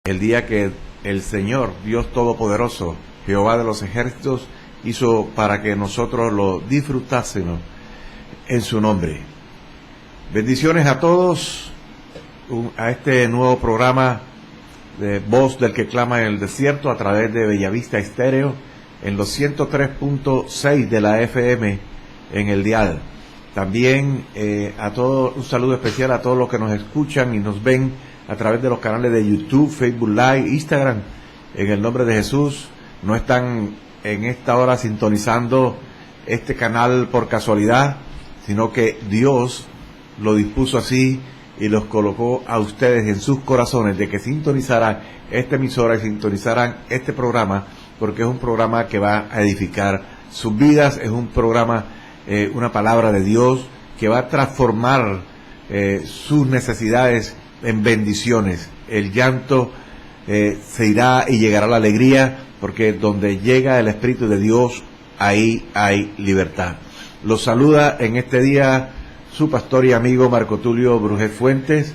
el día que el Señor, Dios Todopoderoso, Jehová de los ejércitos, hizo para que nosotros lo disfrutásemos en su nombre. Bendiciones a todos, a este nuevo programa de Voz del que clama en el desierto a través de Bellavista Estéreo en los 103.6 de la FM en el dial. También a todos, un saludo especial a todos los que nos escuchan y nos ven a través de los canales de YouTube, Facebook Live, Instagram. En el nombre de Jesús, no están en esta hora sintonizando este canal por casualidad, sino que Dios lo dispuso así y los colocó a ustedes en sus corazones de que sintonizaran esta emisora y sintonizaran este programa, porque es un programa que va a edificar sus vidas, es un programa, una palabra de Dios que va a transformar sus necesidades en bendiciones. El llanto se irá y llegará la alegría, porque donde llega el Espíritu de Dios, ahí hay libertad. Los saluda en este día su pastor y amigo Marco Tulio Brujet Fuentes,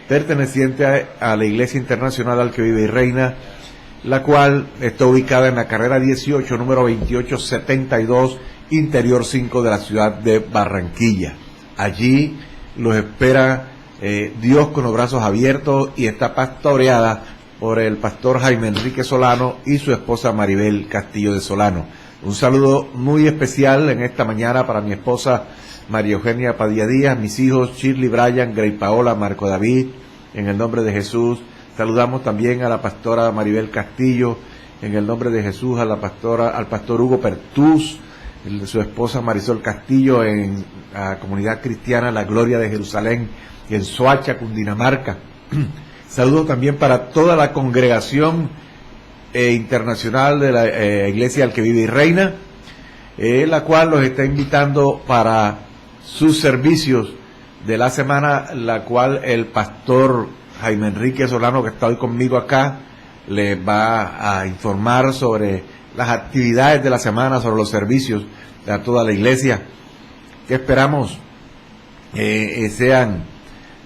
perteneciente a la Iglesia Internacional al que vive y reina, la cual está ubicada en la carrera 18, número 2872, interior 5 de la ciudad de Barranquilla. Allí los espera Dios con los brazos abiertos, y está pastoreada por el pastor Jaime Enrique Solano y su esposa Maribel Castillo de Solano. Un saludo muy especial en esta mañana para mi esposa María Eugenia Padilla Díaz, mis hijos Shirley, Brian, Grey Paola, Marco David, en el nombre de Jesús. Saludamos también a la pastora Maribel Castillo, en el nombre de Jesús, al pastor Hugo Pertús, su esposa Marisol Castillo, en la comunidad cristiana La Gloria de Jerusalén, en Soacha, Cundinamarca. Saludo también para toda la congregación internacional de la Iglesia al que vive y reina, la cual los está invitando para sus servicios de la semana, la cual el pastor Jaime Enrique Solano, que está hoy conmigo acá, le va a informar sobre las actividades de la semana, sobre los servicios de toda la iglesia, que esperamos sean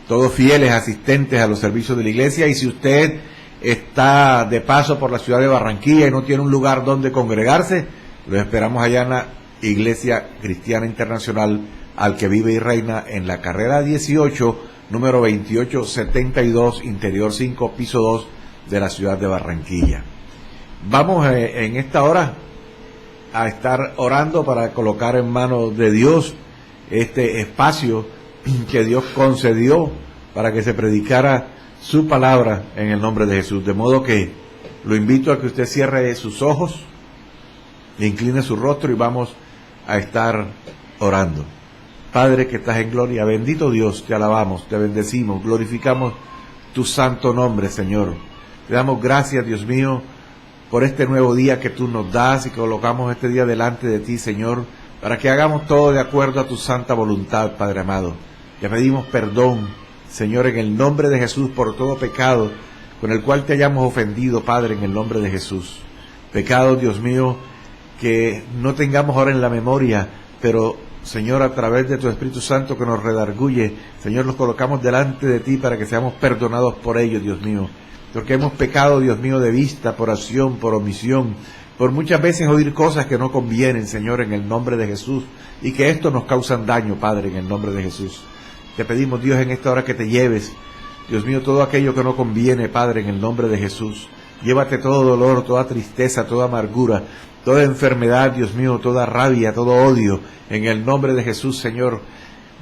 todos fieles asistentes a los servicios de la iglesia. Y si usted está de paso por la ciudad de Barranquilla y no tiene un lugar donde congregarse, lo esperamos allá en la Iglesia Cristiana Internacional al que vive y reina, en la carrera 18, número 2872, interior 5, piso 2 de la ciudad de Barranquilla. Vamos en esta hora a estar orando para colocar en manos de Dios este espacio que Dios concedió para que se predicara su palabra en el nombre de Jesús. De modo que lo invito a que usted cierre sus ojos, incline su rostro y vamos a estar orando. Padre que estás en gloria, bendito Dios, te alabamos, te bendecimos, glorificamos tu santo nombre, Señor. Te damos gracias, Dios mío, por este nuevo día que tú nos das, y colocamos este día delante de ti, Señor, para que hagamos todo de acuerdo a tu santa voluntad, Padre amado. Te pedimos perdón, Señor, en el nombre de Jesús, por todo pecado con el cual te hayamos ofendido, Padre, en el nombre de Jesús. Pecado, Dios mío, que no tengamos ahora en la memoria, pero, Señor, a través de tu Espíritu Santo que nos redarguye, Señor, los colocamos delante de ti para que seamos perdonados por ellos, Dios mío. Porque hemos pecado, Dios mío, de vista, por acción, por omisión, por muchas veces oír cosas que no convienen, Señor, en el nombre de Jesús, y que esto nos causan daño, Padre, en el nombre de Jesús. Te pedimos, Dios, en esta hora que te lleves, Dios mío, todo aquello que no conviene, Padre, en el nombre de Jesús. Llévate todo dolor, toda tristeza, toda amargura, toda enfermedad, Dios mío, toda rabia, todo odio, en el nombre de Jesús, Señor.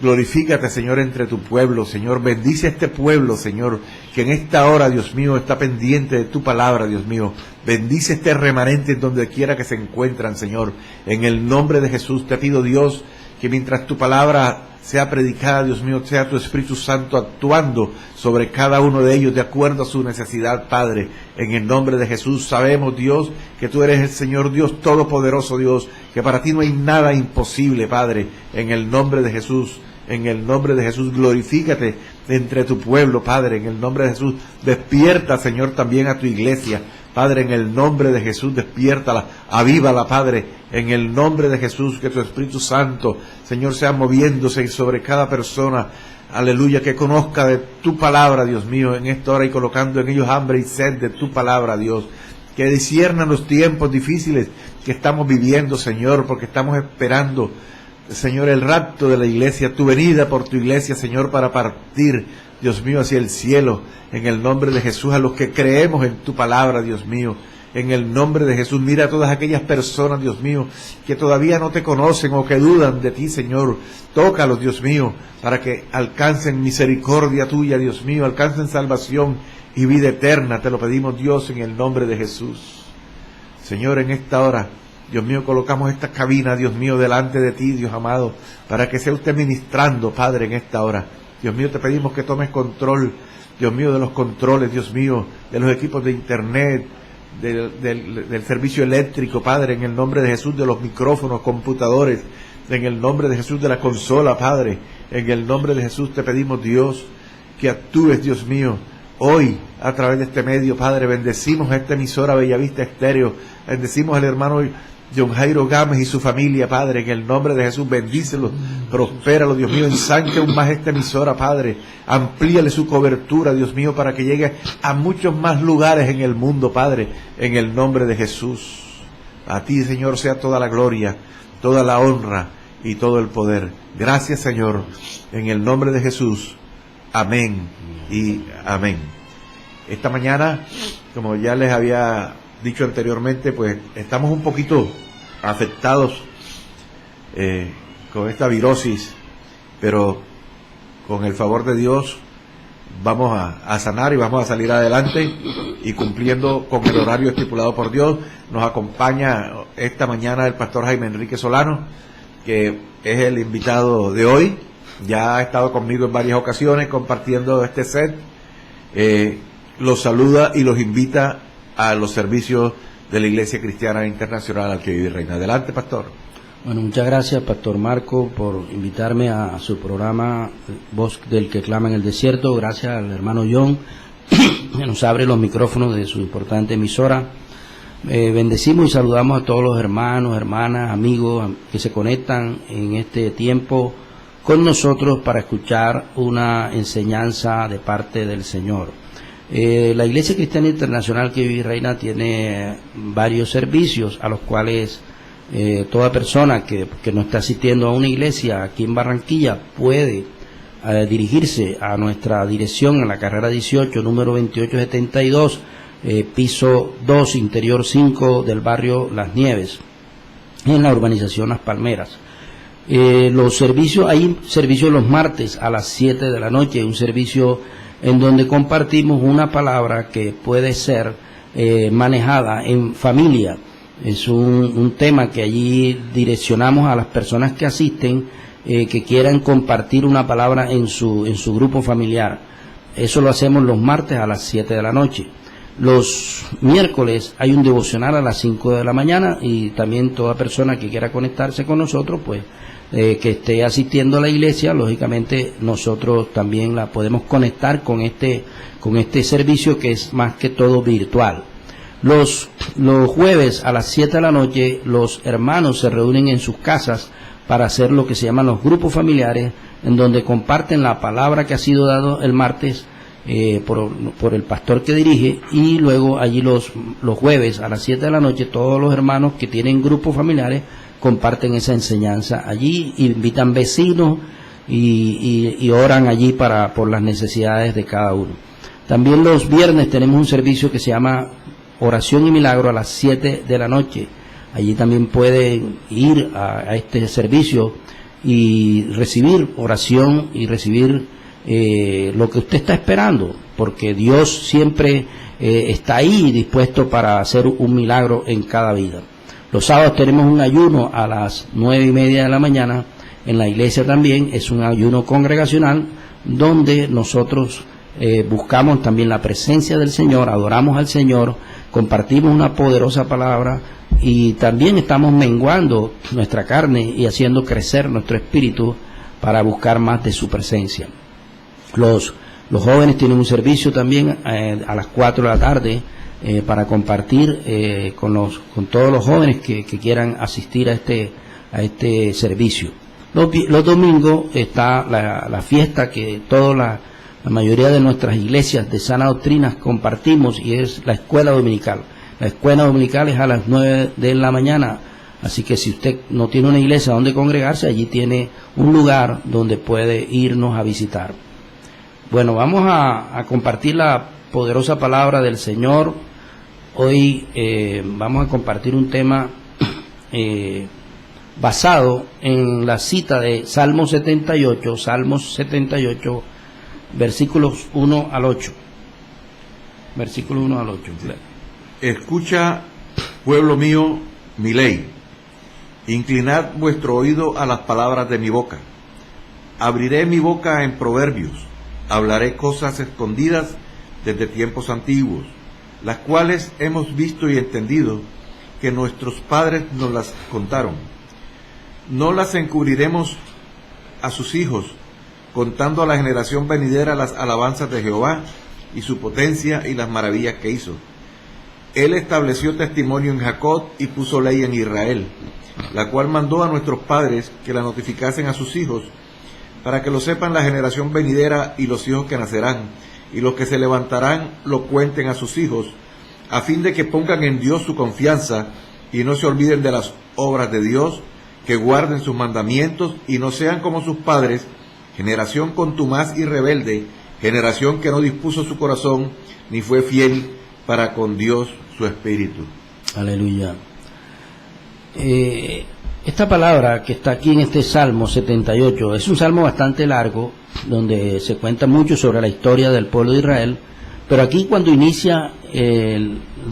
Glorifícate, Señor, entre tu pueblo, Señor. Bendice a este pueblo, Señor, que en esta hora, Dios mío, está pendiente de tu palabra, Dios mío. Bendice este remanente en donde quiera que se encuentran, Señor. En el nombre de Jesús te pido, Dios, que mientras tu palabra sea predicada, Dios mío, sea tu Espíritu Santo actuando sobre cada uno de ellos de acuerdo a su necesidad, Padre. En el nombre de Jesús sabemos, Dios, que tú eres el Señor Dios Todopoderoso, Dios, que para ti no hay nada imposible, Padre. En el nombre de Jesús, en el nombre de Jesús, glorifícate entre tu pueblo, Padre. En el nombre de Jesús, despierta, Señor, también a tu iglesia. Padre, en el nombre de Jesús, despiértala, avívala, Padre, en el nombre de Jesús, que tu Espíritu Santo, Señor, sea moviéndose sobre cada persona aleluya, que conozca de tu palabra, Dios mío, en esta hora, y colocando en ellos hambre y sed de tu palabra, Dios. Que disciernan los tiempos difíciles que estamos viviendo, Señor, porque estamos esperando, Señor, el rapto de la iglesia, tu venida por tu iglesia, Señor, para partir, Dios mío, hacia el cielo, en el nombre de Jesús, a los que creemos en tu palabra, Dios mío. En el nombre de Jesús, mira a todas aquellas personas, Dios mío, que todavía no te conocen o que dudan de ti, Señor. Tócalos, Dios mío, para que alcancen misericordia tuya, Dios mío, alcancen salvación y vida eterna. Te lo pedimos, Dios, en el nombre de Jesús. Señor, en esta hora, Dios mío, colocamos esta cabina, Dios mío, delante de ti, Dios amado, para que sea usted ministrando, Padre, en esta hora. Dios mío, te pedimos que tomes control, Dios mío, de los controles, Dios mío, de los equipos de internet, del servicio eléctrico, Padre, en el nombre de Jesús, de los micrófonos, computadores, en el nombre de Jesús, de la consola, Padre, en el nombre de Jesús te pedimos, Dios, que actúes, Dios mío, hoy, a través de este medio, Padre. Bendecimos a esta emisora Bellavista Estéreo, bendecimos al hermano John Jairo Gámez y su familia, Padre, en el nombre de Jesús. Bendícelo, prospéralo, Dios mío, ensancha aún más esta emisora, Padre, amplíale su cobertura, Dios mío, para que llegue a muchos más lugares en el mundo, Padre, en el nombre de Jesús. A ti, Señor, sea toda la gloria, toda la honra y todo el poder. Gracias, Señor, en el nombre de Jesús. Amén y amén. Esta mañana, como ya les había dicho anteriormente, pues estamos un poquito afectados con esta virosis, pero con el favor de Dios vamos a sanar y vamos a salir adelante, y cumpliendo con el horario estipulado por Dios. Nos acompaña esta mañana el pastor Jaime Enrique Solano, que es el invitado de hoy. Ya ha estado conmigo en varias ocasiones compartiendo este set. Los saluda y los invita a los servicios de la Iglesia Cristiana Internacional al que vive y reina. Adelante, pastor. Bueno, muchas gracias, pastor Marco, por invitarme a su programa Voz del que clama en el desierto. Gracias al hermano John, que nos abre los micrófonos de su importante emisora. Bendecimos y saludamos a todos los hermanos, hermanas, amigos que se conectan en este tiempo con nosotros para escuchar una enseñanza de parte del Señor. La Iglesia Cristiana Internacional que vive y reina tiene varios servicios a los cuales toda persona que no está asistiendo a una iglesia aquí en Barranquilla puede dirigirse a nuestra dirección en la carrera 18, número 2872, piso 2, interior 5 del barrio Las Nieves, en la urbanización Las Palmeras. Los servicios, hay servicios los martes a las 7 de la noche, un servicio en donde compartimos una palabra que puede ser manejada en familia. Es un tema que allí direccionamos a las personas que asisten, que quieran compartir una palabra en su grupo familiar. Eso lo hacemos los martes a las 7 de la noche. Los miércoles hay un devocional a las 5 de la mañana, y también toda persona que quiera conectarse con nosotros, pues que esté asistiendo a la iglesia, lógicamente nosotros también la podemos conectar con este servicio, que es más que todo virtual. Los jueves a las 7 de la noche los hermanos se reúnen en sus casas para hacer lo que se llaman los grupos familiares, en donde comparten la palabra que ha sido dado el martes por el pastor que dirige, y luego allí los jueves a las 7 de la noche todos los hermanos que tienen grupos familiares comparten esa enseñanza allí, invitan vecinos y oran allí por las necesidades de cada uno. También los viernes tenemos un servicio que se llama Oración y Milagro a las 7 de la noche. Allí también pueden ir a este servicio y recibir oración y recibir lo que usted está esperando, porque Dios siempre está ahí dispuesto para hacer un milagro en cada vida. Los sábados tenemos un ayuno a las 9:30 de la mañana en la iglesia también. Es un ayuno congregacional donde nosotros buscamos también la presencia del Señor, adoramos al Señor, compartimos una poderosa palabra, y también estamos menguando nuestra carne y haciendo crecer nuestro espíritu para buscar más de su presencia. Los jóvenes tienen un servicio también a las 4 de la tarde para compartir con todos los jóvenes que quieran asistir a este servicio. Los domingos está la fiesta que la mayoría de nuestras iglesias de sana doctrina compartimos, y es la escuela dominical. La escuela dominical es a las 9 de la mañana, así que si usted no tiene una iglesia donde congregarse, allí tiene un lugar donde puede irnos a visitar. Bueno, vamos a compartir la poderosa palabra del Señor. Hoy vamos a compartir un tema basado en la cita de Salmos 78, versículos 1 al 8. Versículo 1 al 8. Escucha, pueblo mío, mi ley. Inclinad vuestro oído a las palabras de mi boca. Abriré mi boca en proverbios. Hablaré cosas escondidas desde tiempos antiguos, las cuales hemos visto y entendido, que nuestros padres nos las contaron. No las encubriremos a sus hijos, contando a la generación venidera las alabanzas de Jehová y su potencia y las maravillas que hizo. Él estableció testimonio en Jacob y puso ley en Israel, la cual mandó a nuestros padres que la notificasen a sus hijos, para que lo sepan la generación venidera y los hijos que nacerán, y los que se levantarán lo cuenten a sus hijos, a fin de que pongan en Dios su confianza y no se olviden de las obras de Dios, que guarden sus mandamientos y no sean como sus padres, generación contumaz y rebelde, generación que no dispuso su corazón ni fue fiel para con Dios su espíritu. Aleluya. Esta palabra que está aquí en este Salmo 78 es un salmo bastante largo, donde se cuenta mucho sobre la historia del pueblo de Israel, pero aquí cuando inicia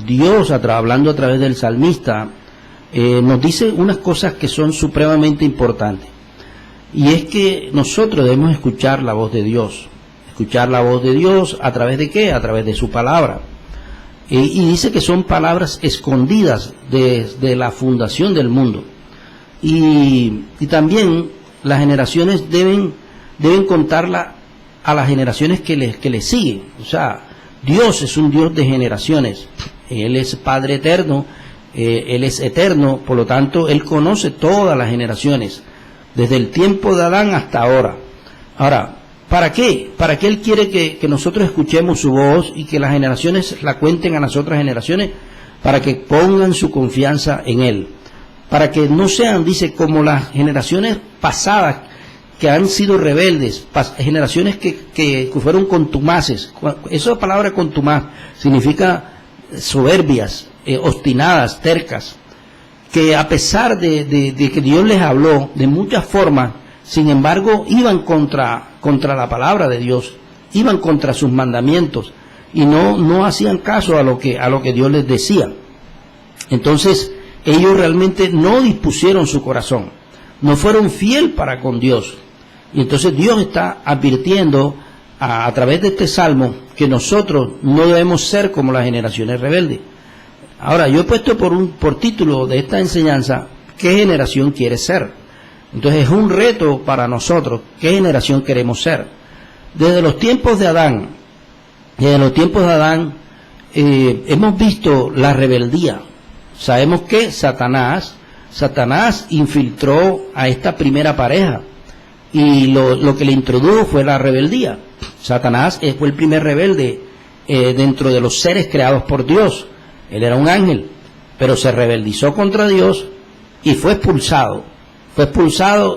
Dios hablando a través del salmista, nos dice unas cosas que son supremamente importantes, y es que nosotros debemos escuchar la voz de Dios. Escuchar la voz de Dios, ¿a través de qué? A través de su palabra. Y dice que son palabras escondidas desde la fundación del mundo. Y también las generaciones deben contarla a las generaciones que le siguen. O sea, Dios es un Dios de generaciones. Él es Padre eterno, Él es eterno, por lo tanto, Él conoce todas las generaciones, desde el tiempo de Adán hasta ahora. Ahora, ¿para qué? ¿Para qué Él quiere que nosotros escuchemos su voz y que las generaciones la cuenten a las otras generaciones? Para que pongan su confianza en Él. Para que no sean, dice, como las generaciones pasadas que han sido rebeldes, generaciones que fueron contumaces. Esa palabra contumaz significa soberbias, obstinadas, tercas, que a pesar de que Dios les habló de muchas formas, sin embargo iban contra la palabra de Dios, iban contra sus mandamientos y no hacían caso a lo que Dios les decía. Entonces ellos realmente no dispusieron su corazón, no fueron fiel para con Dios. Y entonces Dios está advirtiendo a través de este salmo que nosotros no debemos ser como las generaciones rebeldes. Ahora, yo he puesto por título de esta enseñanza, ¿qué generación quieres ser? Entonces es un reto para nosotros, ¿qué generación queremos ser? Desde los tiempos de Adán, hemos visto la rebeldía. Sabemos que Satanás infiltró a esta primera pareja, y lo que le introdujo fue la rebeldía. Satanás fue el primer rebelde dentro de los seres creados por Dios. Él era un ángel, pero se rebeldizó contra Dios y fue expulsado.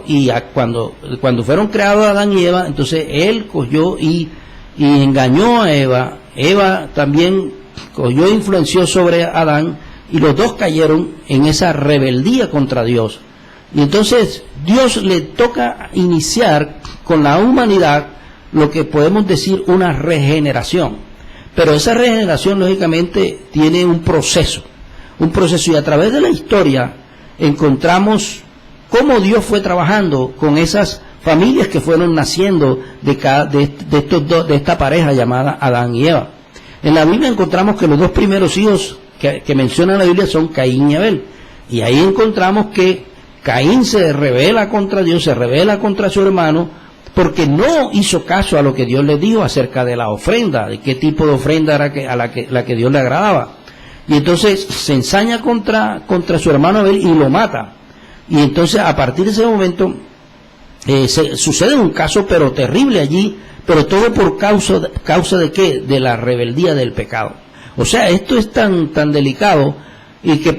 Y cuando fueron creados Adán y Eva, entonces él cogió y engañó a Eva. Eva también cogió e influenció sobre Adán, y los dos cayeron en esa rebeldía contra Dios. Y entonces Dios le toca iniciar con la humanidad lo que podemos decir una regeneración. Pero esa regeneración lógicamente tiene un proceso, y a través de la historia encontramos cómo Dios fue trabajando con esas familias que fueron naciendo de esta pareja llamada Adán y Eva. En la Biblia encontramos que los dos primeros hijos que menciona la Biblia son Caín y Abel, y ahí encontramos que Caín se rebela contra Dios, se rebela contra su hermano, porque no hizo caso a lo que Dios le dijo acerca de la ofrenda, de qué tipo de ofrenda era la que Dios le agradaba. Y entonces se ensaña contra su hermano Abel y lo mata. Y entonces a partir de ese momento sucede un caso pero terrible allí, pero todo por causa de qué, de la rebeldía del pecado. O sea, esto es tan delicado, y que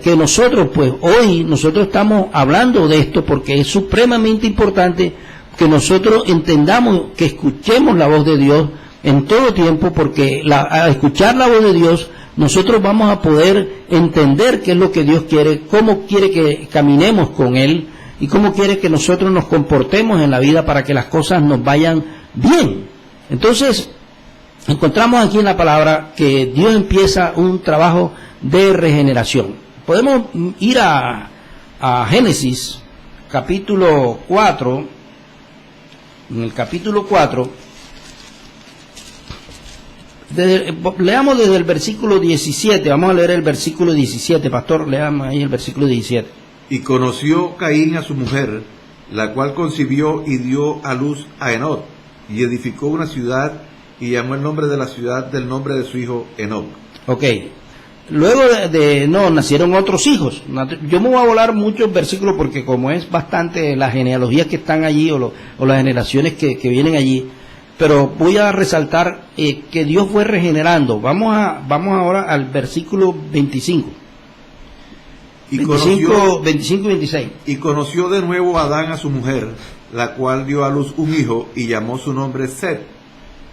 que nosotros, pues hoy nosotros estamos hablando de esto porque es supremamente importante que nosotros entendamos, que escuchemos la voz de Dios en todo tiempo, porque al escuchar la voz de Dios nosotros vamos a poder entender qué es lo que Dios quiere, cómo quiere que caminemos con Él y cómo quiere que nosotros nos comportemos en la vida para que las cosas nos vayan bien. Entonces, encontramos aquí en la palabra que Dios empieza un trabajo de regeneración. Podemos ir a Génesis, capítulo 4, en el capítulo 4, leamos desde el versículo 17, vamos a leer el versículo 17, pastor, leamos ahí el versículo 17. Y conoció Caín a su mujer, la cual concibió y dio a luz a Enoc, y edificó una ciudad, y llamó el nombre de la ciudad del nombre de su hijo Enoc. Ok. Luego nacieron otros hijos. Yo me voy a volar muchos versículos porque como es bastante las genealogías que están allí o las generaciones que vienen allí, pero voy a resaltar que Dios fue regenerando. Vamos ahora al versículo 25. 25 y 26. Y conoció de nuevo Adán a su mujer, la cual dio a luz un hijo y llamó su nombre Set,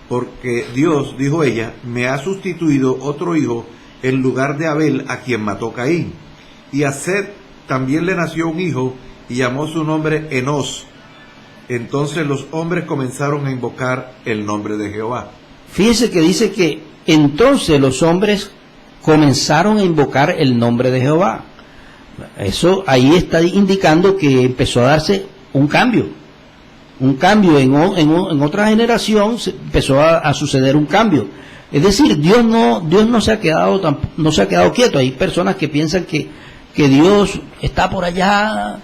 porque Dios, dijo ella, me ha sustituido otro hijo en lugar de Abel, a quien mató Caín. Y a Set también le nació un hijo y llamó su nombre Enos. Entonces los hombres comenzaron a invocar el nombre de Jehová. Fíjese que dice que entonces los hombres comenzaron a invocar el nombre de Jehová. Eso ahí está indicando que empezó a darse un cambio en otra generación, empezó a suceder un cambio. Es decir, Dios no se ha quedado quieto. Hay personas que piensan que Dios está por allá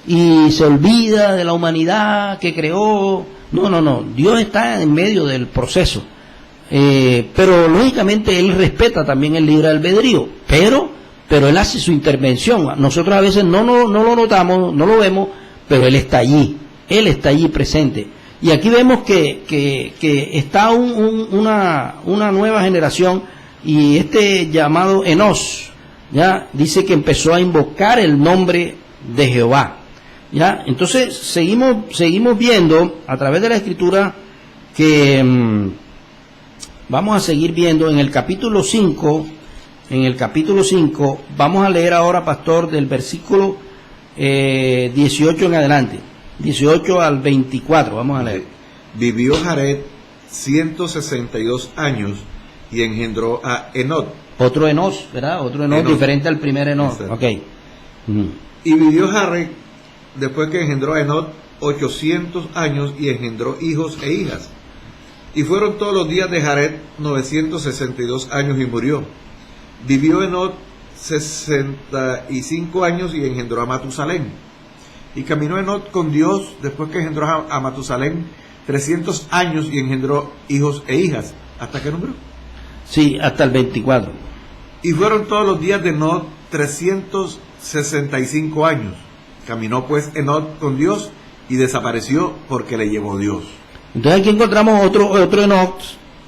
y se olvida de la humanidad que creó. No, Dios está en medio del proceso. Pero lógicamente Él respeta también el libre albedrío, pero Él hace su intervención. Nosotros a veces no lo notamos, no lo vemos, pero Él está allí presente. Y aquí vemos que está una nueva generación, y este llamado Enos, ya dice que empezó a invocar el nombre de Jehová. Ya, entonces seguimos viendo a través de la Escritura que vamos a seguir viendo en el capítulo 5. En el capítulo 5 vamos a leer ahora, pastor, del versículo 18 en adelante. 18 al 24, vamos a leer. Vivió Jared 162 años y engendró a Enoc. Otro Enos, ¿verdad? Otro Enoc diferente al primer Enoc. Ok. Y vivió Jared, después que engendró a Enoc, 800 años y engendró hijos e hijas. Y fueron todos los días de Jared 962 años y murió. Vivió Enoc 65 años y engendró a Matusalén. Y caminó Enoc con Dios después que engendró a Matusalén 300 años y engendró hijos e hijas. ¿Hasta qué número? Sí, hasta el 24. Y fueron todos los días de Enoc 365 años. Caminó pues Enoc con Dios y desapareció porque le llevó Dios. Entonces aquí encontramos otro Enoc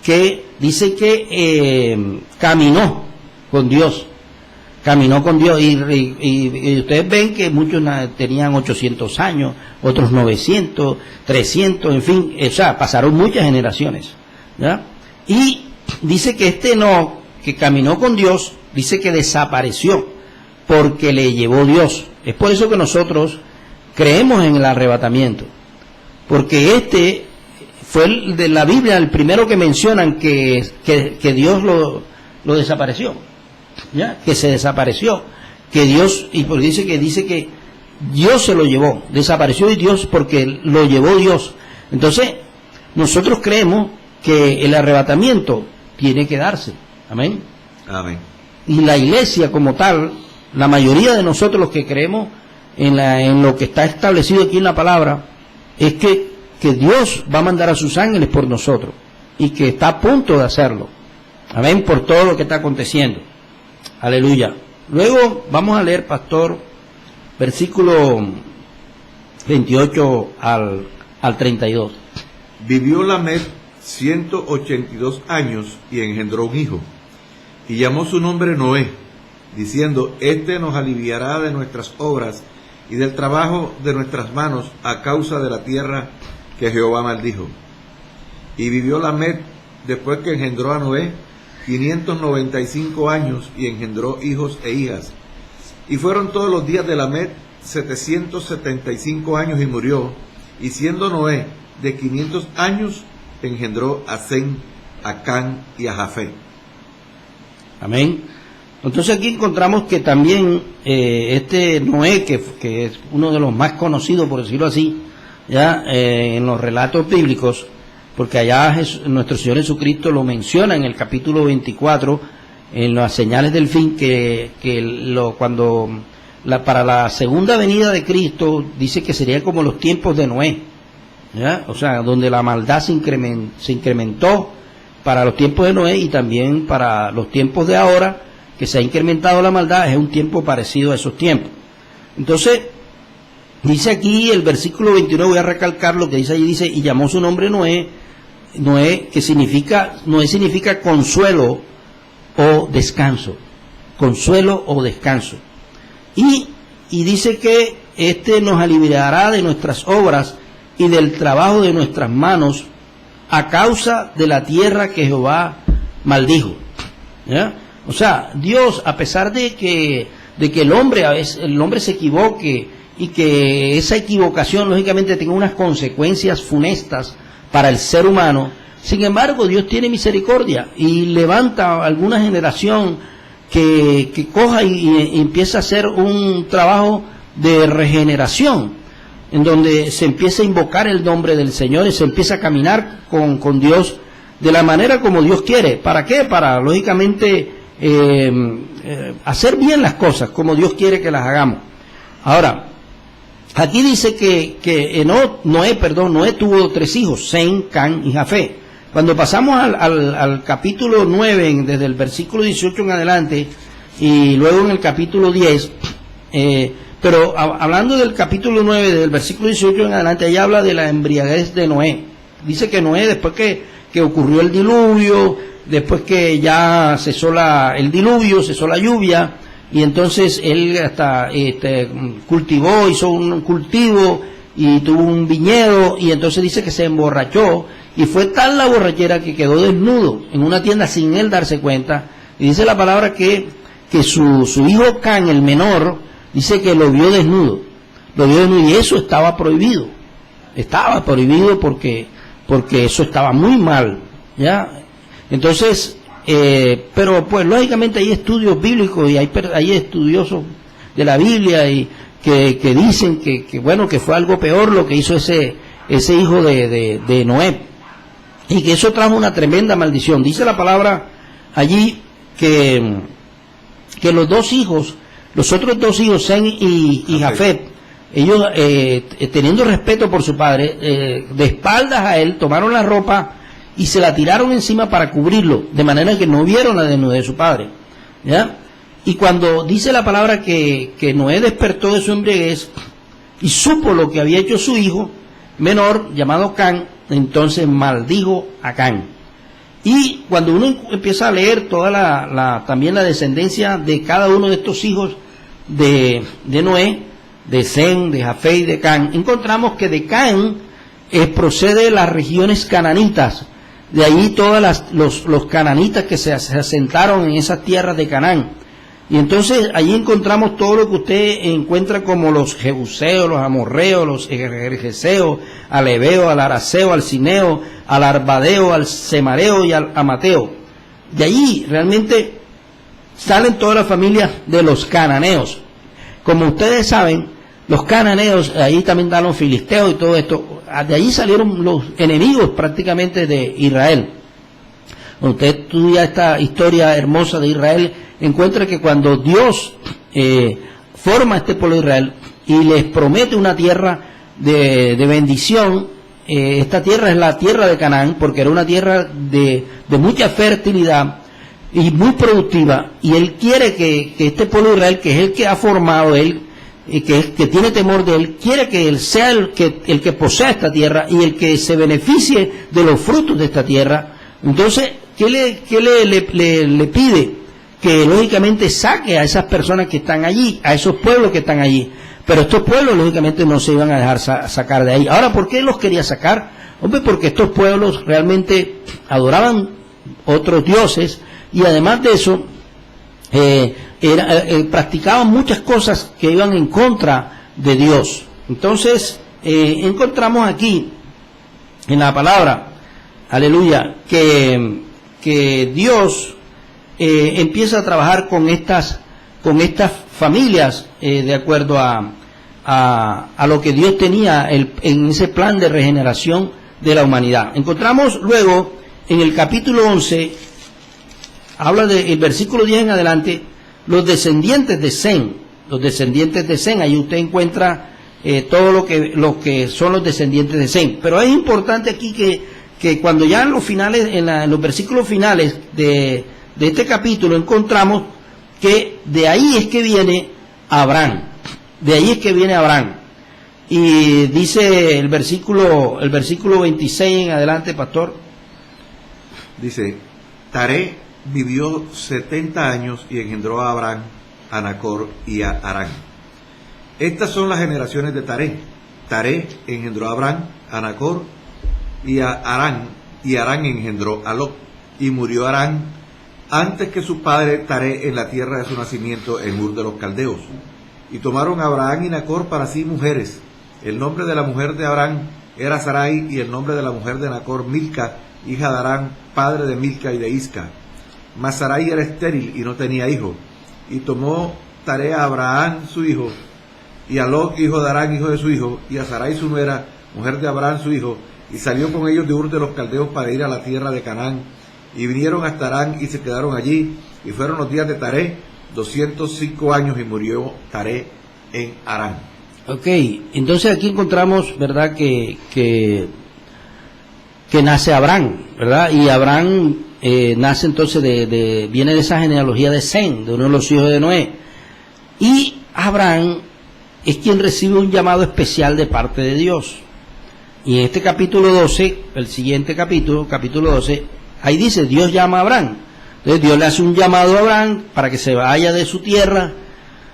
que dice que caminó con Dios. Caminó con Dios y ustedes ven que muchos tenían 800 años, otros 900, 300, en fin, o sea, pasaron muchas generaciones, ¿ya? Y dice que este Enoc, que caminó con Dios, dice que desapareció porque le llevó Dios. Es por eso que nosotros creemos en el arrebatamiento, porque este fue el de la Biblia el primero que mencionan que Dios lo desapareció. ¿Ya? Que se desapareció, que Dios, y porque dice que Dios se lo llevó, desapareció y Dios porque lo llevó Dios. Entonces nosotros creemos que el arrebatamiento tiene que darse. Amén. Amén. Y la iglesia como tal, la mayoría de nosotros los que creemos en lo que está establecido aquí en la palabra, es que Dios va a mandar a sus ángeles por nosotros y que está a punto de hacerlo. Amén, por todo lo que está aconteciendo. Aleluya. Luego vamos a leer, pastor, versículo 28 al 32. Vivió Lamed 182 años y engendró un hijo, y llamó su nombre Noé, diciendo: Este nos aliviará de nuestras obras y del trabajo de nuestras manos a causa de la tierra que Jehová maldijo. Y vivió Lamed, después que engendró a Noé, 595 años y engendró hijos e hijas. Y fueron todos los días de Lamed 775 años y murió. Y siendo Noé de 500 años, engendró a Sem, a Can y a Jafet. Amén. Entonces aquí encontramos que también este Noé, que es uno de los más conocidos, por decirlo así, ya en los relatos bíblicos, porque allá nuestro Señor Jesucristo lo menciona en el capítulo 24, en las señales del fin, para la segunda venida de Cristo, dice que sería como los tiempos de Noé, ¿ya? O sea, donde la maldad se incrementó para los tiempos de Noé, y también para los tiempos de ahora, que se ha incrementado la maldad, es un tiempo parecido a esos tiempos. Entonces, dice aquí el versículo 21, voy a recalcar lo que dice allí, dice: y llamó su nombre Noé, Noé significa consuelo o descanso, consuelo o descanso. Y dice que este nos aliviará de nuestras obras y del trabajo de nuestras manos a causa de la tierra que Jehová maldijo. ¿Ya? O sea, Dios, a pesar de que el hombre se equivoque y que esa equivocación lógicamente tenga unas consecuencias funestas para el ser humano, sin embargo Dios tiene misericordia y levanta alguna generación que coja y empieza a hacer un trabajo de regeneración, en donde se empieza a invocar el nombre del Señor y se empieza a caminar con Dios de la manera como Dios quiere. ¿Para qué? Para lógicamente hacer bien las cosas como Dios quiere que las hagamos. Ahora, aquí dice que Noé tuvo 3 hijos, Sem, Can y Jafet. Cuando pasamos al capítulo 9, desde el versículo 18 en adelante, y luego en el capítulo 10, pero hablando del capítulo 9, del versículo 18 en adelante, ahí habla de la embriaguez de Noé. Dice que Noé, después que ocurrió el diluvio, después que ya cesó el diluvio, cesó la lluvia, y entonces él hasta hizo un cultivo y tuvo un viñedo, y entonces dice que se emborrachó, y fue tal la borrachera que quedó desnudo en una tienda sin él darse cuenta. Y dice la palabra que su hijo Can, el menor, dice que lo vio desnudo, y eso estaba prohibido porque eso estaba muy mal, ¿ya? Entonces, pero pues lógicamente hay estudios bíblicos y hay estudiosos de la Biblia y que dicen que fue algo peor lo que hizo ese hijo de Noé, y que eso trajo una tremenda maldición. Dice la palabra allí que los otros dos hijos, Sem y Jafet, ellos teniendo respeto por su padre, de espaldas a él, tomaron la ropa y se la tiraron encima para cubrirlo, de manera que no vieron la desnudez de su padre, ¿ya? Y cuando dice la palabra que Noé despertó de su embriaguez y supo lo que había hecho su hijo menor, llamado Can, entonces maldijo a Can. Y cuando uno empieza a leer toda también la descendencia de cada uno de estos hijos de Noé, de Sem, de Jafet y de Can, encontramos que de Can procede las regiones cananitas. De ahí todos los cananitas que se asentaron en esas tierras de Canaán. Y entonces allí encontramos todo lo que usted encuentra como los jebuseos, los amorreos, los gergeseos, al heveo, al araceo, al cineo, al arbadeo, al semareo y al amateo. De allí realmente salen todas las familias de los cananeos. Como ustedes saben, los cananeos, ahí también están los filisteos y todo esto. De allí salieron los enemigos prácticamente de Israel. Cuando usted estudia esta historia hermosa de Israel, encuentra que cuando Dios forma este pueblo de Israel y les promete una tierra de bendición, esta tierra es la tierra de Canaán, porque era una tierra de mucha fertilidad y muy productiva, y Él quiere que este pueblo de Israel, que es el que ha formado Él, que tiene temor de Él, quiere que Él sea el que posea esta tierra y el que se beneficie de los frutos de esta tierra. Entonces, ¿qué le pide? Que lógicamente saque a esas personas que están allí, a esos pueblos que están allí. Pero estos pueblos lógicamente no se iban a dejar sacar de ahí. Ahora, ¿por qué los quería sacar? Hombre, porque estos pueblos realmente adoraban otros dioses y además de eso practicaban muchas cosas que iban en contra de Dios. Entonces, encontramos aquí en la palabra, aleluya, que Dios empieza a trabajar con estas familias de acuerdo a lo que Dios tenía en ese plan de regeneración de la humanidad. Encontramos luego en el capítulo 11, habla del versículo 10 en adelante, los descendientes de Sem. Los descendientes de Sem, ahí usted encuentra todo lo que son los descendientes de Sem. Pero es importante aquí que cuando ya en los finales, en los versículos finales de este capítulo encontramos que de ahí es que viene Abraham. De ahí es que viene Abraham. Y dice el versículo 26 en adelante, pastor. Dice, Taré vivió 70 años y engendró a Abraham, a Nacor y a Harán. Estas son las generaciones de Taré. Taré engendró a Abraham, a Nacor y a Harán, y Harán engendró a Lot. Y murió Harán antes que su padre Taré en la tierra de su nacimiento, en Ur de los Caldeos. Y tomaron a Abraham y Nacor para sí mujeres. El nombre de la mujer de Abraham era Sarai, y el nombre de la mujer de Nacor, Milca, hija de Harán, padre de Milca y de Isca. Mas Sarai era estéril y no tenía hijo. Y tomó Taré a Abraham su hijo, y a Lot, hijo de Harán, hijo de su hijo, y a Sarai su nuera, mujer de Abraham su hijo, y salió con ellos de Ur de los Caldeos para ir a la tierra de Canaán. Y vinieron hasta Harán y se quedaron allí, y fueron los días de Taré 205 años, y murió Taré en Harán. Ok, entonces aquí encontramos, ¿verdad?, que nace Abraham, ¿verdad? Y Abraham nace entonces viene de esa genealogía de Sem, de uno de los hijos de Noé. Y Abraham es quien recibe un llamado especial de parte de Dios. Y en este capítulo 12, el siguiente capítulo 12, ahí dice, Dios llama a Abraham. Entonces Dios le hace un llamado a Abraham para que se vaya de su tierra,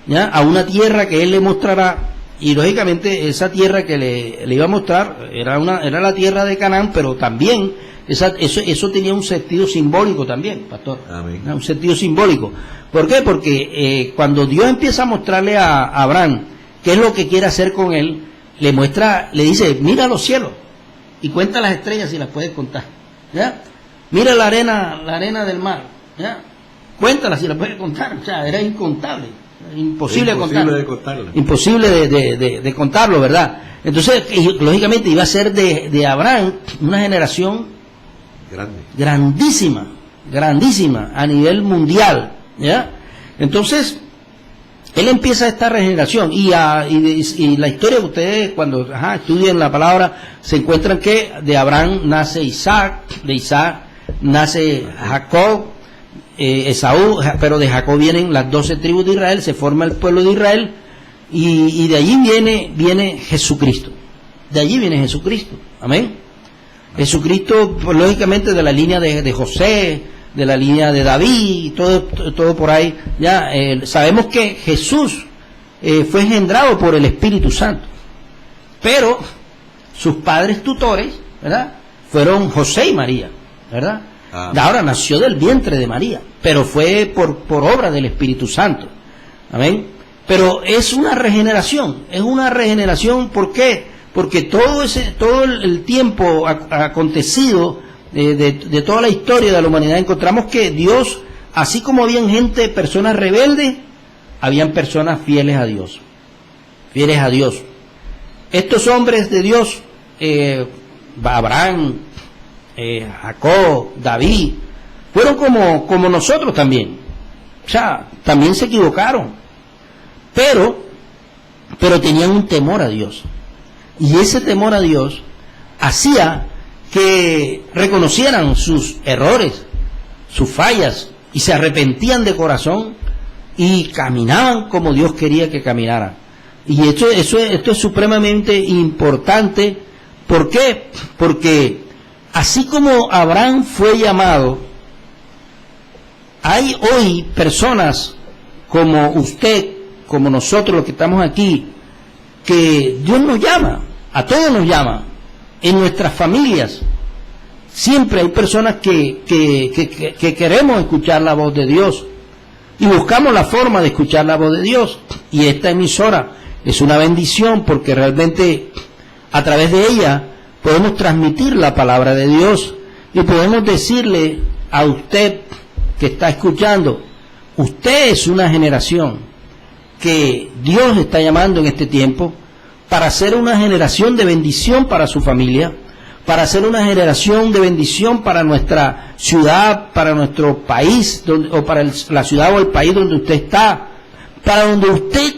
¿ya?, a una tierra que él le mostrará. Y lógicamente esa tierra que le iba a mostrar era la tierra de Canaán, pero también eso tenía un sentido simbólico también, pastor. Amén. Un sentido simbólico. ¿Por qué? Porque cuando Dios empieza a mostrarle a Abraham qué es lo que quiere hacer con él, le dice, mira los cielos y cuenta las estrellas si las puedes contar, ¿ya? Mira la arena del mar, ¿ya? Cuéntalas si las puedes contar. O sea, era incontable. Imposible de contarlo. Imposible de contarlo, ¿verdad? Entonces, lógicamente iba a ser de Abraham una generación grandísima a nivel mundial, ¿ya? Entonces, él empieza esta regeneración y la historia que ustedes cuando estudian la palabra se encuentran que de Abraham nace Isaac, de Isaac nace Jacob, Esaú, pero de Jacob vienen las 12 tribus de Israel, se forma el pueblo de Israel y de allí viene Jesucristo. De allí viene Jesucristo. Amén. Jesucristo, pues, lógicamente de la línea de José, de la línea de David, todo por ahí. Ya sabemos que Jesús fue engendrado por el Espíritu Santo, pero sus padres tutores, ¿verdad?, fueron José y María, ¿verdad? Ahora nació del vientre de María, pero fue por obra del Espíritu Santo. Amén. Pero es una regeneración, ¿por qué? Porque todo el tiempo acontecido de toda la historia de la humanidad, encontramos que Dios, así como habían personas rebeldes, habían personas fieles a Dios. Estos hombres de Dios, Abraham, Jacob, David, fueron como nosotros también. O sea, también se equivocaron, pero tenían un temor a Dios. Y ese temor a Dios hacía que reconocieran sus errores, sus fallas, y se arrepentían de corazón y caminaban como Dios quería que caminaran. Y esto es supremamente importante. ¿Por qué? Porque así como Abraham fue llamado, hay hoy personas como usted, como nosotros los que estamos aquí, que Dios nos llama, a todos nos llama, en nuestras familias. Siempre hay personas que queremos escuchar la voz de Dios y buscamos la forma de escuchar la voz de Dios. Y esta emisora es una bendición porque realmente a través de ella podemos transmitir la palabra de Dios y podemos decirle a usted que está escuchando, usted es una generación que Dios está llamando en este tiempo para ser una generación de bendición para su familia, para ser una generación de bendición para nuestra ciudad, para nuestro país, o para la ciudad o el país donde usted está, para donde usted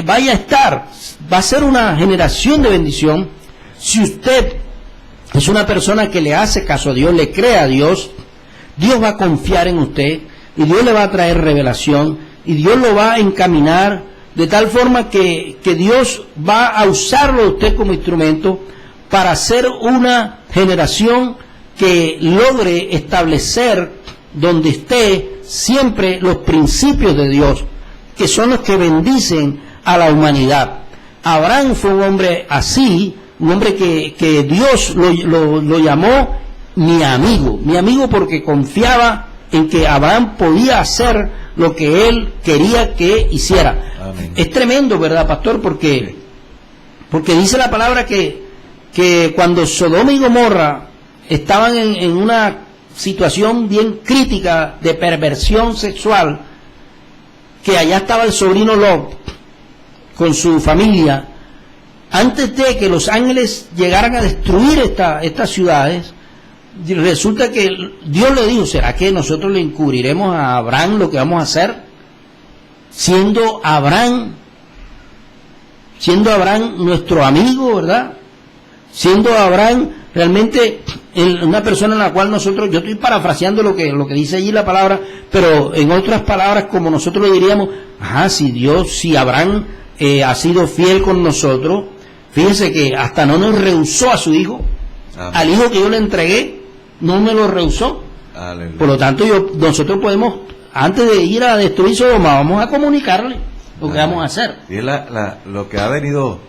vaya a estar. Va a ser una generación de bendición si usted es una persona que le hace caso a Dios, le cree a Dios. Dios va a confiar en usted y Dios le va a traer revelación y Dios lo va a encaminar de tal forma que Dios va a usarlo a usted como instrumento para ser una generación que logre establecer donde esté siempre los principios de Dios, que son los que bendicen a la humanidad. Abraham fue un hombre así, un hombre que Dios lo llamó mi amigo porque confiaba en que Abraham podía hacer lo que él quería que hiciera. Amén. Es tremendo, ¿verdad, pastor? Porque dice la palabra que cuando Sodoma y Gomorra estaban en una situación bien crítica de perversión sexual, que allá estaba el sobrino Lot con su familia, antes de que los ángeles llegaran a destruir estas ciudades, resulta que Dios le dijo, ¿será que nosotros le encubriremos a Abraham lo que vamos a hacer? Siendo Abraham nuestro amigo, ¿verdad? Siendo Abraham realmente una persona en la cual nosotros, yo estoy parafraseando lo que dice allí la palabra, pero en otras palabras, como nosotros le diríamos, si Abraham ha sido fiel con nosotros, fíjense que hasta no nos rehusó a su hijo. Amén. Al hijo que yo le entregué, no me lo rehusó. Aleluya. Por lo tanto, nosotros podemos, antes de ir a destruir Sodoma, vamos a comunicarle lo que vamos a hacer. Y es lo que ha venido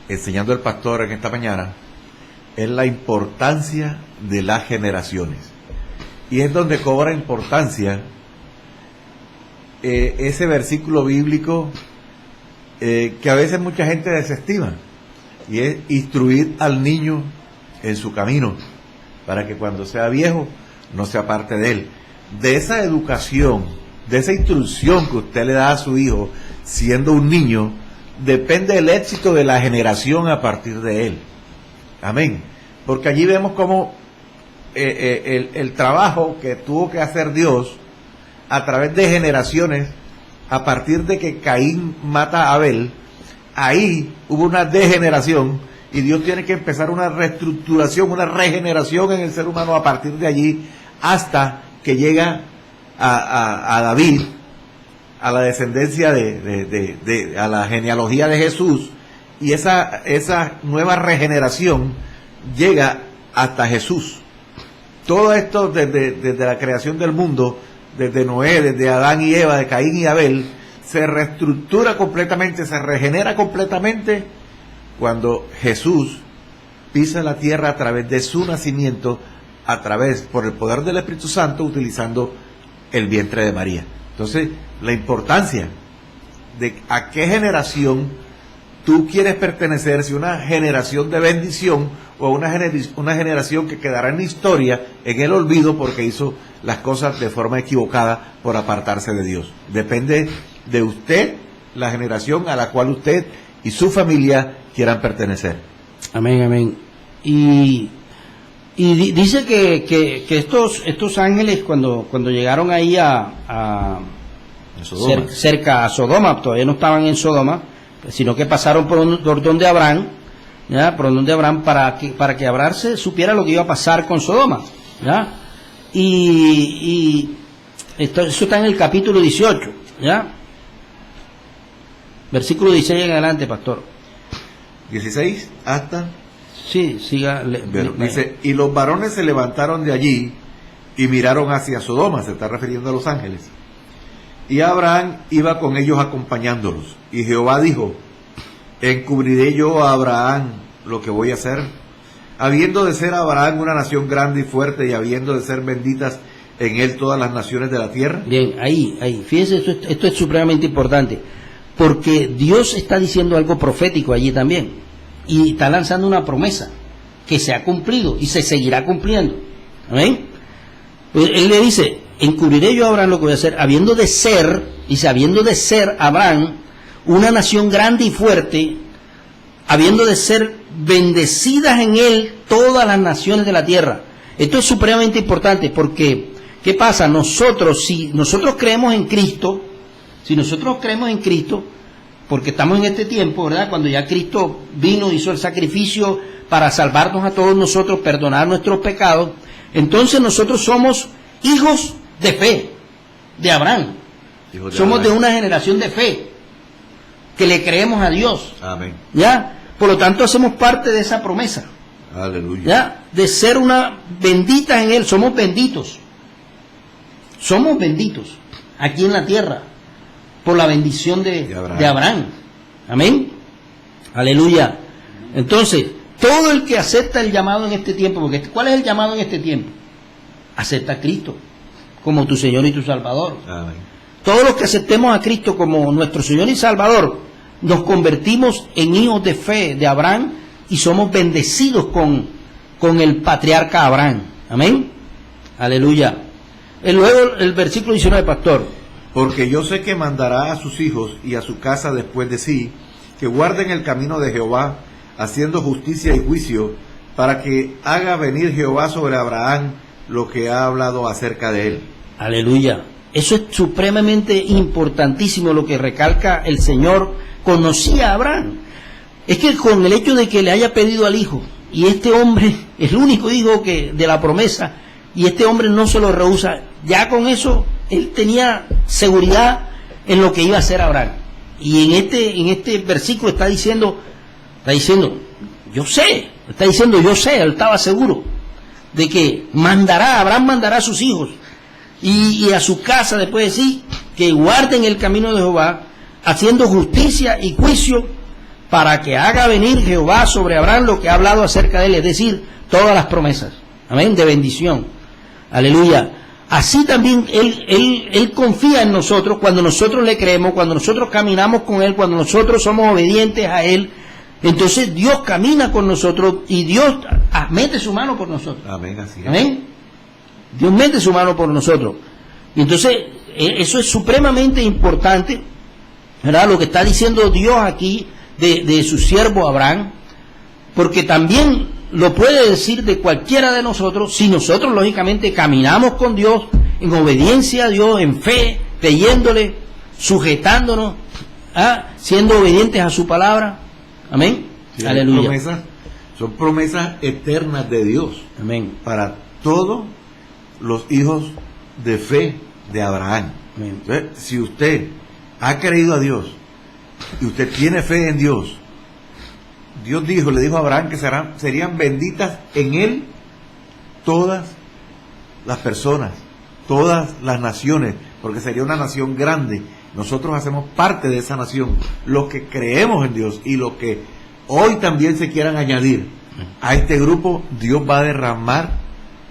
enseñando el pastor en esta mañana, es la importancia de las generaciones. Y es donde cobra importancia ese versículo bíblico que a veces mucha gente desestima, y es instruir al niño en su camino, para que cuando sea viejo no se aparte de él. De esa educación, de esa instrucción que usted le da a su hijo siendo un niño, depende el éxito de la generación a partir de él. Amén. Porque allí vemos cómo el trabajo que tuvo que hacer Dios a través de generaciones, a partir de que Caín mata a Abel, ahí hubo una degeneración y Dios tiene que empezar una reestructuración, una regeneración en el ser humano a partir de allí, hasta que llega a David, a la descendencia a la genealogía de Jesús, y esa nueva regeneración llega hasta Jesús. Todo esto desde la creación del mundo, desde Noé, desde Adán y Eva, de Caín y Abel, se reestructura completamente, se regenera completamente cuando Jesús pisa la tierra a través de su nacimiento, por el poder del Espíritu Santo, utilizando el vientre de María. Entonces, la importancia de a qué generación tú quieres pertenecer, si una generación de bendición o una generación que quedará en la historia, en el olvido, porque hizo las cosas de forma equivocada por apartarse de Dios. Depende de usted, la generación a la cual usted y su familia quieran pertenecer. Amén, amén. Y dice que estos ángeles cuando llegaron ahí cerca a Sodoma, todavía no estaban en Sodoma, sino que pasaron por donde Abraham, ¿ya? Por donde Abraham, para que Abraham supiera lo que iba a pasar con Sodoma, ¿ya? Y eso está en el capítulo 18, ¿ya? Versículo 16 en adelante, pastor. 16 hasta... Sí, siga. Dice, y los varones se levantaron de allí y miraron hacia Sodoma, se está refiriendo a los ángeles. Y Abraham iba con ellos acompañándolos. Y Jehová dijo, encubriré yo a Abraham lo que voy a hacer, habiendo de ser Abraham una nación grande y fuerte, y habiendo de ser benditas en él todas las naciones de la tierra. Bien, ahí. Fíjense, esto es supremamente importante, porque Dios está diciendo algo profético allí también, y está lanzando una promesa que se ha cumplido y se seguirá cumpliendo. ¿Amén? Pues él le dice, encubriré yo a Abraham lo que voy a hacer, habiendo de ser Abraham una nación grande y fuerte, habiendo de ser bendecidas en él todas las naciones de la tierra. Esto es supremamente importante porque, ¿qué pasa? Si nosotros creemos en Cristo, porque estamos en este tiempo, ¿verdad? Cuando ya Cristo vino, hizo el sacrificio para salvarnos a todos nosotros, perdonar nuestros pecados, entonces nosotros somos hijos de fe, de Abraham. Somos de una generación de fe, que le creemos a Dios. Amén. ¿Ya? Por lo tanto, hacemos parte de esa promesa. Aleluya. ¿Ya? De ser una bendita en Él. Somos benditos. Somos benditos aquí en la tierra por la bendición de Abraham. Amén. Aleluya. Entonces, todo el que acepta el llamado en este tiempo, porque ¿cuál es el llamado en este tiempo? Acepta a Cristo como tu Señor y tu Salvador. Amén. Todos los que aceptemos a Cristo como nuestro Señor y Salvador, nos convertimos en hijos de fe de Abraham y somos bendecidos con el patriarca Abraham. Amén. Aleluya. Luego el versículo 19, pastor. Porque yo sé que mandará a sus hijos y a su casa después de sí, que guarden el camino de Jehová, haciendo justicia y juicio, para que haga venir Jehová sobre Abraham lo que ha hablado acerca de él. Aleluya. Eso es supremamente importantísimo lo que recalca el Señor. Conocía a Abraham. Es que con el hecho de que le haya pedido al hijo, y este hombre es el único hijo de la promesa, y este hombre no se lo rehúsa, ya con eso él tenía seguridad en lo que iba a hacer Abraham. Y en este versículo está diciendo, yo sé, él estaba seguro de que Abraham mandará a sus hijos y a su casa después de sí, que guarden el camino de Jehová, haciendo justicia y juicio, para que haga venir Jehová sobre Abraham lo que ha hablado acerca de él, es decir, todas las promesas, amén, de bendición. Aleluya. Así también él confía en nosotros cuando nosotros le creemos, cuando nosotros caminamos con él, cuando nosotros somos obedientes a él. Entonces Dios camina con nosotros y Dios mete su mano por nosotros. Amén, así es. Amén. Dios mete su mano por nosotros. Y entonces eso es supremamente importante, ¿verdad? Lo que está diciendo Dios aquí de su siervo Abraham, porque también lo puede decir de cualquiera de nosotros, si nosotros lógicamente caminamos con Dios, en obediencia a Dios, en fe, creyéndole, sujetándonos, siendo obedientes a su palabra. Amén. Sí, aleluya. Son promesas eternas de Dios. Amén. Para todos los hijos de fe de Abraham. Amén. Entonces, si usted ha creído a Dios y usted tiene fe en Dios, Dios le dijo a Abraham que serían benditas en él todas las personas, todas las naciones, porque sería una nación grande. Nosotros hacemos parte de esa nación, los que creemos en Dios y los que hoy también se quieran añadir a este grupo. Dios va a derramar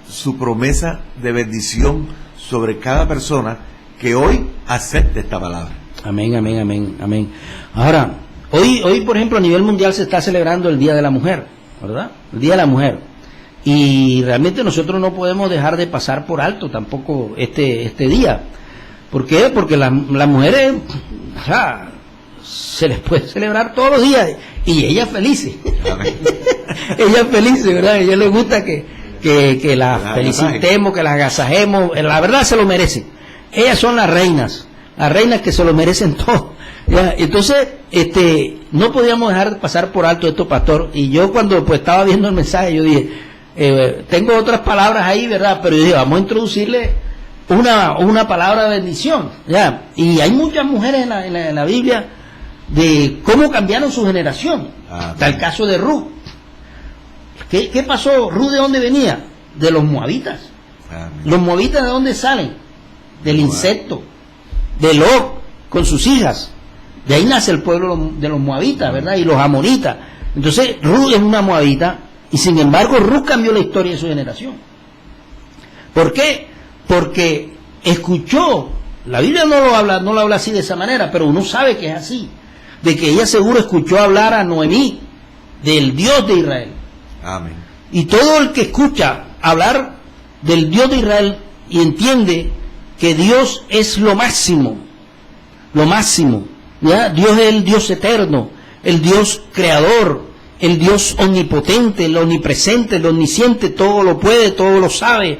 su promesa de bendición sobre cada persona que hoy acepte esta palabra. Amén, amén, amén, amén. Ahora, hoy, por ejemplo, a nivel mundial se está celebrando el Día de la Mujer, ¿verdad? El Día de la Mujer. Y realmente nosotros no podemos dejar de pasar por alto tampoco este día. ¿Por qué? Porque las mujeres, se les puede celebrar todos los días y ellas felices. Ellas felices, ¿verdad? A ellas les gusta que las felicitemos, que las agasajemos. La verdad se lo merecen. Ellas son las reinas que se lo merecen todo. ¿Ya? Entonces, no podíamos dejar de pasar por alto esto, pastor. Y yo cuando estaba viendo el mensaje, yo dije, tengo otras palabras ahí, ¿verdad? Pero yo dije, vamos a introducirle una palabra de bendición, ¿ya? Y hay muchas mujeres en la Biblia de cómo cambiaron su generación. Está el caso de Ruth. ¿Qué pasó? ¿Ruth de dónde venía? De los moabitas. ¿Los moabitas de dónde salen? Del insecto, de Lot con sus hijas. De ahí nace el pueblo de los moabitas, ¿verdad? Y los amonitas. Entonces Ruth es una moabita, y sin embargo Ruth cambió la historia de su generación. ¿Por qué? Porque escuchó, la Biblia no lo habla así de esa manera, pero uno sabe que es así, de que ella seguro escuchó hablar a Noemí del Dios de Israel. Amén. Y todo el que escucha hablar del Dios de Israel y entiende que Dios es lo máximo, ¿ya? Dios es el Dios eterno, el Dios creador, el Dios omnipotente, el omnipresente, el omnisciente, todo lo puede, todo lo sabe.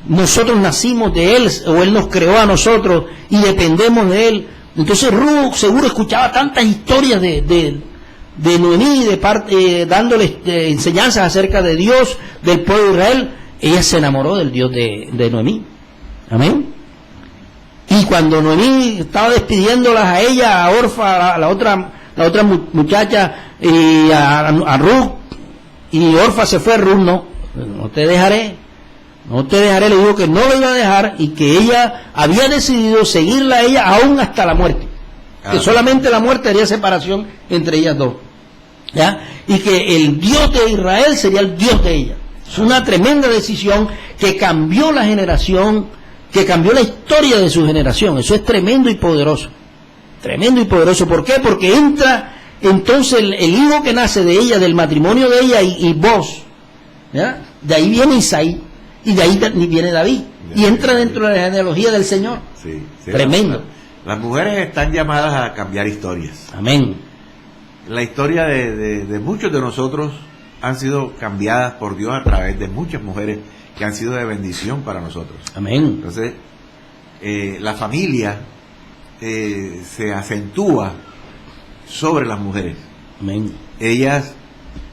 Nosotros nacimos de Él, o Él nos creó a nosotros y dependemos de Él. Entonces Ruth seguro escuchaba tantas historias de Noemí, dándoles enseñanzas acerca de Dios, del pueblo de Israel. Ella se enamoró del Dios de Noemí. Amén. Y cuando Noemí estaba despidiéndolas a ella, a Orfa, la otra muchacha, y a Ruth, y Orfa se fue, Ruth no te dejaré, le digo que no la iba a dejar, y que ella había decidido seguirla a ella aún hasta la muerte, que solamente la muerte haría separación entre ellas dos, ¿ya? Y que el Dios de Israel sería el Dios de ella. Es una tremenda decisión que cambió la generación, que cambió la historia de su generación. Eso es tremendo y poderoso. Tremendo y poderoso. ¿Por qué? Porque entra entonces el hijo que nace de ella, del matrimonio de ella y Boz, ¿ya? De ahí viene Isaí, y de ahí viene David, y entra dentro de la genealogía del Señor. Sí, tremendo. Las mujeres están llamadas a cambiar historias. Amén. La historia de muchos de nosotros han sido cambiadas por Dios a través de muchas mujeres que han sido de bendición para nosotros. Amén. Entonces, la familia se acentúa sobre las mujeres. Amén. Ellas,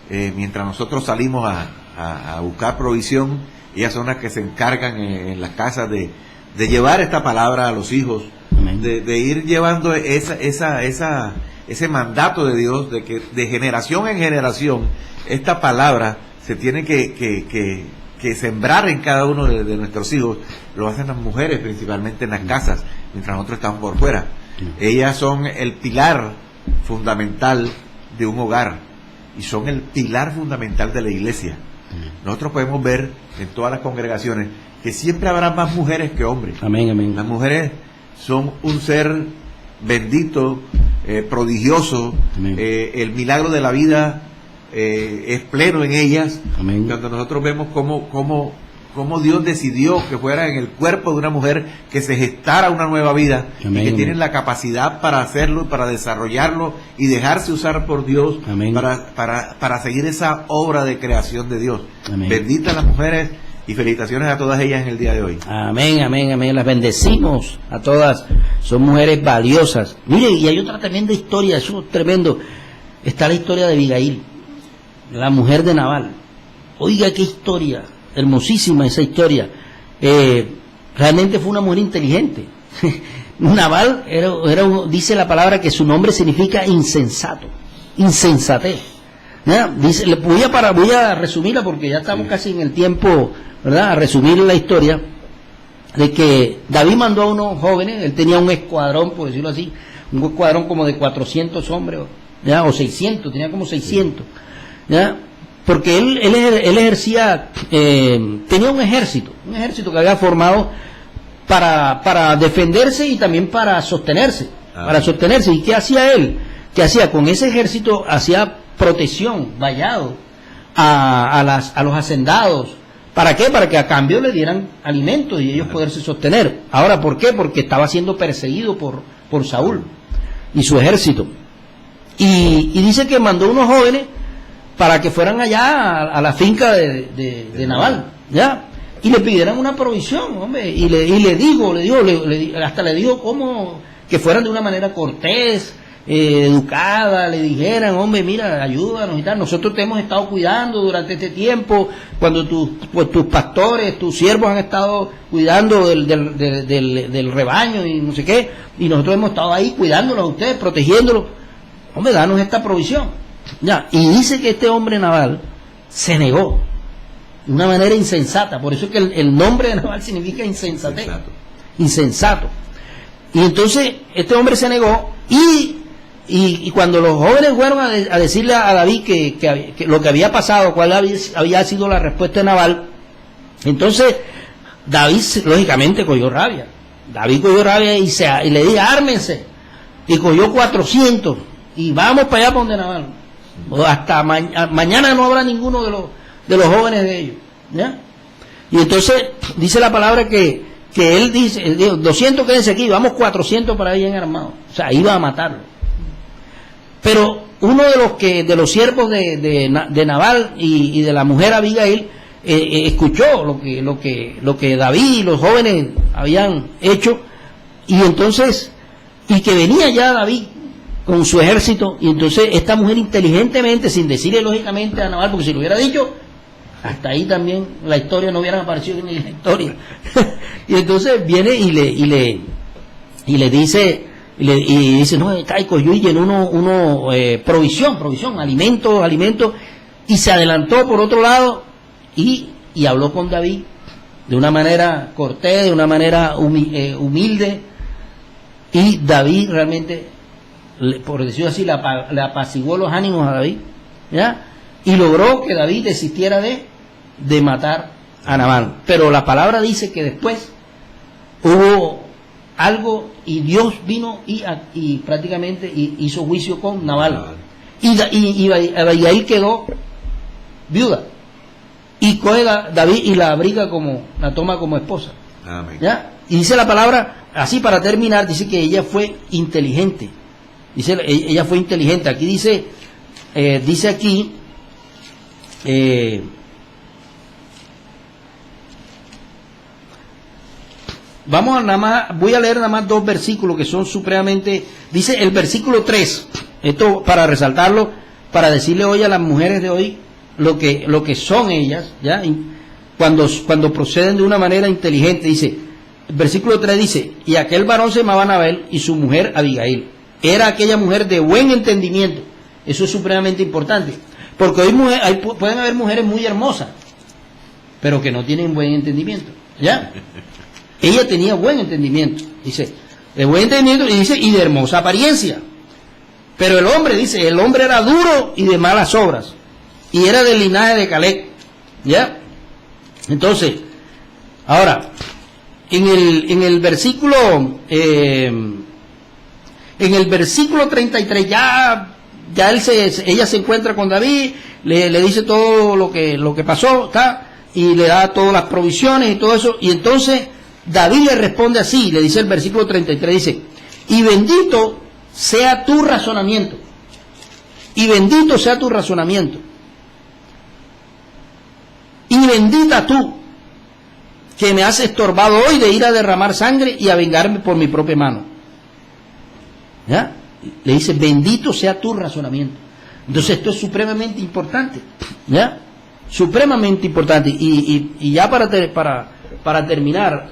mientras nosotros salimos a buscar provisión, ellas son las que se encargan en las casas de llevar esta palabra a los hijos, de ir llevando ese mandato de Dios, de que de generación en generación esta palabra se tiene que sembrar en cada uno de nuestros hijos. Lo hacen las mujeres principalmente en las casas, mientras nosotros estamos por fuera. Ellas son el pilar fundamental de un hogar y son el pilar fundamental de la iglesia. Nosotros podemos ver en todas las congregaciones que siempre habrá más mujeres que hombres. Amén, amén. Las mujeres son un ser bendito, prodigioso. El milagro de la vida es pleno en ellas. Amén. Cuando nosotros vemos cómo Dios decidió que fuera en el cuerpo de una mujer, que se gestara una nueva vida. Amén, y que amén. tienen la capacidad para hacerlo, para desarrollarlo y dejarse usar por Dios. Amén. para seguir esa obra de creación de Dios. Amén. Benditas las mujeres y felicitaciones a todas ellas en el día de hoy. Amén, amén, amén. Las bendecimos a todas. Son mujeres valiosas. Mire, y hay otra tremenda historia, eso es tremendo. Está la historia de Abigail, la mujer de Nabal. Oiga, qué historia, hermosísima esa historia. Realmente fue una mujer inteligente. Nabal dice la palabra que su nombre significa insensato, insensatez. ¿Ya? Dice, voy a resumirla porque ya estamos casi en el tiempo, ¿verdad? A resumir la historia de que David mandó a unos jóvenes. Él tenía un escuadrón, por decirlo así, un escuadrón como de 400 hombres, ¿ya? O 600, tenía como 600, ¿ya? Porque él ejercía, tenía un ejército que había formado para defenderse y también para sostenerse, ¿Y qué hacía él? ¿Qué hacía? Con ese ejército hacía protección, vallado a los hacendados. ¿Para qué? Para que a cambio le dieran alimentos y ellos poderse sostener. Ahora, ¿por qué? Porque estaba siendo perseguido por Saúl y su ejército. Y dice que mandó unos jóvenes para que fueran allá a la finca de Nabal, ¿ya? Y le pidieran una provisión, hombre, y le digo, hasta le digo cómo, que fueran de una manera cortés, educada, le dijeran, hombre, mira, ayúdanos y tal, nosotros te hemos estado cuidando durante este tiempo, cuando tus pastores, tus siervos han estado cuidando del rebaño y no sé qué, y nosotros hemos estado ahí cuidándolos a ustedes, protegiéndolos. hombre, danos esta provisión. Ya, y dice que este hombre Nabal se negó de una manera insensata, por eso es que el nombre de Nabal significa insensatez, insensato. Y entonces este hombre se negó y cuando los jóvenes fueron a decirle a David que lo que había pasado, cuál había sido la respuesta de Nabal, entonces David lógicamente cogió rabia. David cogió rabia y le dijo, ármense, y cogió 400 y vamos para allá para donde Nabal. Hasta mañana no habrá ninguno de los jóvenes de ellos, ¿ya? Y entonces dice la palabra que él dice, 200 quédense aquí, vamos 400 para ahí bien armados. O sea, iba a matarlo. Pero uno de los siervos de Nabal y de la mujer Abigail escuchó lo que David y los jóvenes habían hecho, y entonces, y que venía ya David con su ejército, y entonces esta mujer inteligentemente, sin decirle lógicamente a Nabal, porque si lo hubiera dicho, hasta ahí también la historia no hubiera aparecido ni la historia. Y entonces viene y le dice, no, está, y cogió y llenó provisión, alimento, y se adelantó por otro lado y habló con David de una manera cortés, de una manera humilde, y David realmente, por decirlo así, le apaciguó los ánimos a David, ¿ya? Y logró que David desistiera de matar a Nabal. Pero la palabra dice que después hubo algo y Dios vino y prácticamente hizo juicio con Nabal. Y Abigail quedó viuda. Y coge David y la toma como esposa. Amén. ¿Ya? Y dice la palabra, así para terminar, dice que ella fue inteligente. Dice, ella fue inteligente. Aquí dice aquí, voy a leer nada más 2 versículos que son supremamente, dice el versículo 3, esto para resaltarlo, para decirle hoy a las mujeres de hoy lo que son ellas, ¿ya? Cuando proceden de una manera inteligente. Dice, el versículo 3 dice, y aquel varón se llamaba Nabal y su mujer Abigail. Era aquella mujer de buen entendimiento. Eso es supremamente importante, porque hoy pueden haber mujeres muy hermosas, pero que no tienen buen entendimiento, ¿ya? Ella tenía buen entendimiento, dice, de buen entendimiento, y dice, y de hermosa apariencia. Pero el hombre era duro y de malas obras, y era del linaje de Caleb, ¿ya? Entonces, ahora, en el versículo 33, ella se encuentra con David, le dice todo lo que pasó, ¿está? Y le da todas las provisiones y todo eso, y entonces David le responde así, le dice el versículo 33, dice, y bendito sea tu razonamiento, y bendito sea tu razonamiento, y bendita tú, que me has estorbado hoy de ir a derramar sangre y a vengarme por mi propia mano. ¿Ya? Le dice, bendito sea tu razonamiento. Entonces esto es supremamente importante, ¿ya? Supremamente importante. Y ya para terminar,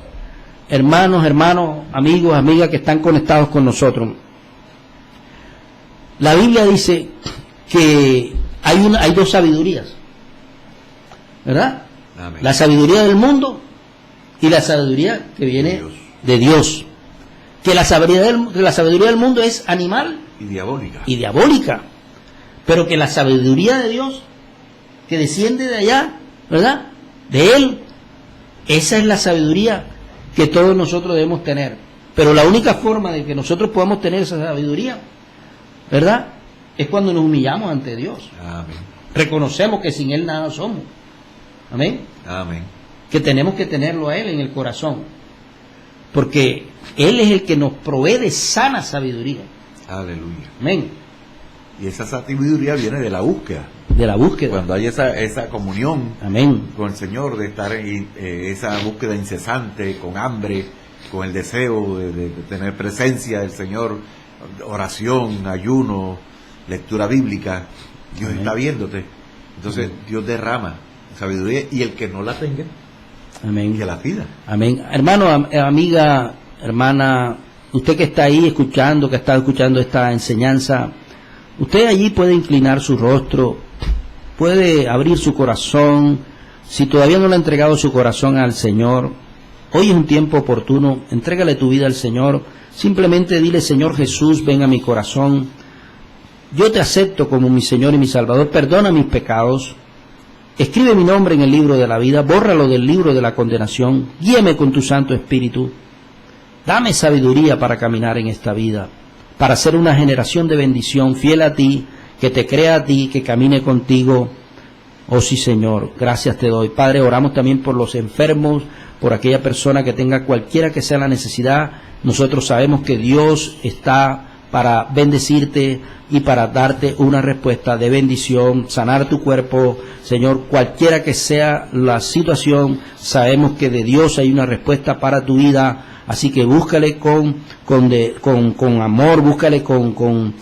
hermanos, amigos, amigas que están conectados con nosotros, la Biblia dice que hay 2 sabidurías, ¿verdad? Amén. La sabiduría del mundo y la sabiduría que viene de Dios. Que la sabiduría del mundo es animal y diabólica, pero que la sabiduría de Dios, que desciende de allá, ¿verdad?, de Él, esa es la sabiduría que todos nosotros debemos tener. Pero la única forma de que nosotros podamos tener esa sabiduría, ¿verdad?, es cuando nos humillamos ante Dios. Amén. Reconocemos que sin Él nada somos. Amén. Amén. Que tenemos que tenerlo a Él en el corazón, porque Él es el que nos provee de sana sabiduría. Aleluya. Amén. Y esa sabiduría viene de la búsqueda. De la búsqueda. Cuando hay esa comunión, amén, con el Señor, de estar en esa búsqueda incesante, con hambre, con el deseo de tener presencia del Señor, oración, ayuno, lectura bíblica, Dios amén. Está viéndote. Entonces amén. Dios derrama sabiduría, y el que no la tenga, amén, que la pida. Amén. Hermano, amiga, hermana, usted que está ahí escuchando, que está escuchando esta enseñanza, Usted allí puede inclinar su rostro, puede abrir su corazón. Si todavía no le ha entregado su corazón al Señor, hoy es un tiempo oportuno, entrégale tu vida al Señor. Simplemente dile: Señor Jesús, ven a mi corazón, yo te acepto como mi Señor y mi Salvador, perdona mis pecados, escribe mi nombre en el libro de la vida, bórralo del libro de la condenación, guíame con tu Santo Espíritu, dame sabiduría para caminar en esta vida, para ser una generación de bendición, fiel a ti, que te crea a ti, que camine contigo. Oh sí, Señor, gracias te doy. Padre, oramos también por los enfermos, por aquella persona que tenga cualquiera que sea la necesidad. Nosotros sabemos que Dios está para bendecirte y para darte una respuesta de bendición, sanar tu cuerpo. Señor, cualquiera que sea la situación, sabemos que de Dios hay una respuesta para tu vida. Así que búscale con amor, búscale con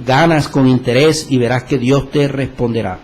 ganas, con interés, y verás que Dios te responderá.